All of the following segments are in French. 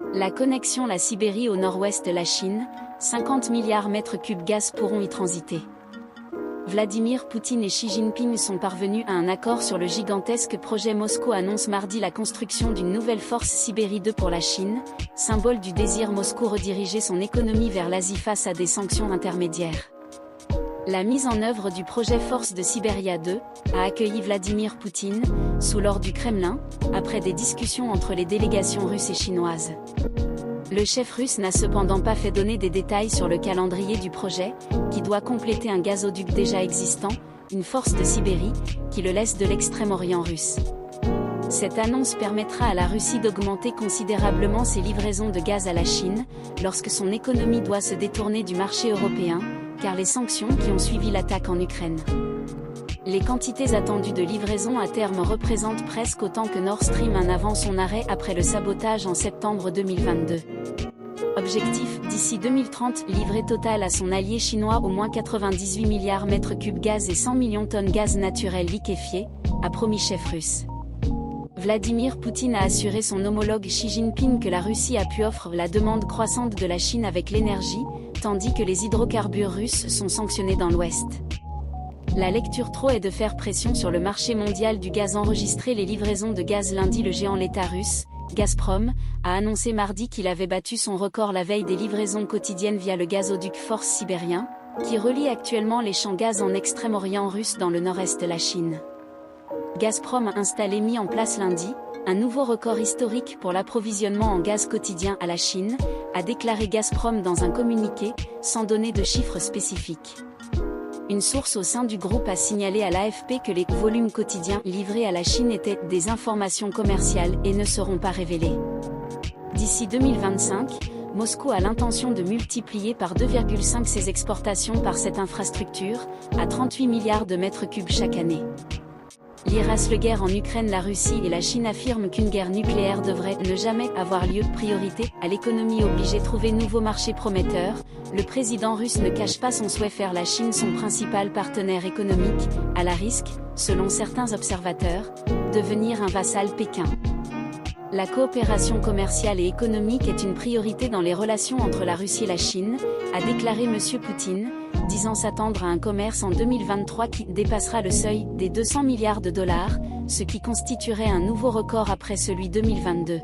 La connexion la Sibérie au nord-ouest la Chine, 50 milliards mètres cubes gaz pourront y transiter. Vladimir Poutine et Xi Jinping sont parvenus à un accord sur le gigantesque projet. Moscou annonce mardi la construction d'une nouvelle force Sibérie 2 pour la Chine, symbole du désir Moscou rediriger son économie vers l'Asie face à des sanctions intermédiaires. La mise en œuvre du projet Force de Sibéria 2 a accueilli Vladimir Poutine, sous l'ordre du Kremlin, après des discussions entre les délégations russes et chinoises. Le chef russe n'a cependant pas fait donner des détails sur le calendrier du projet, qui doit compléter un gazoduc déjà existant, une force de Sibérie, qui le laisse de l'extrême-orient russe. Cette annonce permettra à la Russie d'augmenter considérablement ses livraisons de gaz à la Chine, lorsque son économie doit se détourner du marché européen, car les sanctions qui ont suivi l'attaque en Ukraine. Les quantités attendues de livraison à terme représentent presque autant que Nord Stream 1 avant son arrêt après le sabotage en septembre 2022. Objectif, d'ici 2030, livrer total à son allié chinois au moins 98 milliards mètres cubes gaz et 100 millions tonnes gaz naturel liquéfié, a promis chef russe. Vladimir Poutine a assuré son homologue Xi Jinping que la Russie a pu offrir la demande croissante de la Chine avec l'énergie, tandis que les hydrocarbures russes sont sanctionnés dans l'Ouest. La lecture trop est de faire pression sur le marché mondial du gaz. Enregistré les livraisons de gaz lundi. Le géant l'État russe, Gazprom, a annoncé mardi qu'il avait battu son record la veille des livraisons quotidiennes via le gazoduc Force sibérien, qui relie actuellement les champs gaz en Extrême-Orient russe dans le nord-est de la Chine. Gazprom a installé mis en place lundi un nouveau record historique pour l'approvisionnement en gaz quotidien à la Chine, a déclaré Gazprom dans un communiqué, sans donner de chiffres spécifiques. Une source au sein du groupe a signalé à l'AFP que les volumes quotidiens livrés à la Chine étaient des informations commerciales et ne seront pas révélées. D'ici 2025, Moscou a l'intention de multiplier par 2,5 ses exportations par cette infrastructure, à 38 milliards de mètres cubes chaque année. L'IRAS. Le guerre en Ukraine. La Russie et la Chine affirment qu'une guerre nucléaire devrait ne jamais avoir lieu. Priorité à l'économie obligée. Trouver nouveau marché prometteur. Le président russe ne cache pas son souhait faire la Chine son principal partenaire économique, à la risque, selon certains observateurs, de devenir un vassal Pékin. La coopération commerciale et économique est une priorité dans les relations entre la Russie et la Chine, a déclaré M. Poutine, disant s'attendre à un commerce en 2023 qui dépassera le seuil des 200 milliards de dollars, ce qui constituerait un nouveau record après celui 2022.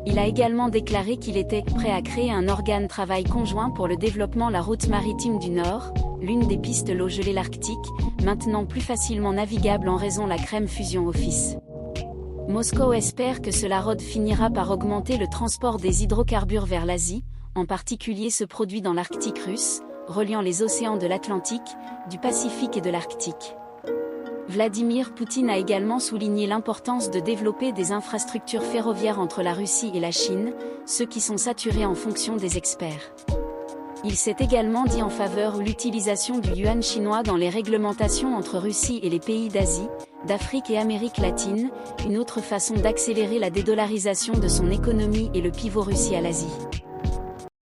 Il a également déclaré qu'il était prêt à créer un organe de travail conjoint pour le développement. La route maritime du Nord, l'une des pistes l'eau gelée l'Arctique, maintenant plus facilement navigable en raison de la Crème Fusion Office. Moscou espère que cela finira par augmenter le transport des hydrocarbures vers l'Asie, en particulier ce produit dans l'Arctique russe, reliant les océans de l'Atlantique, du Pacifique et de l'Arctique. Vladimir Poutine a également souligné l'importance de développer des infrastructures ferroviaires entre la Russie et la Chine, ceux qui sont saturés en fonction des experts. Il s'est également dit en faveur de l'utilisation du yuan chinois dans les réglementations entre Russie et les pays d'Asie, d'Afrique et Amérique latine, une autre façon d'accélérer la dédollarisation de son économie et le pivot Russie à l'Asie.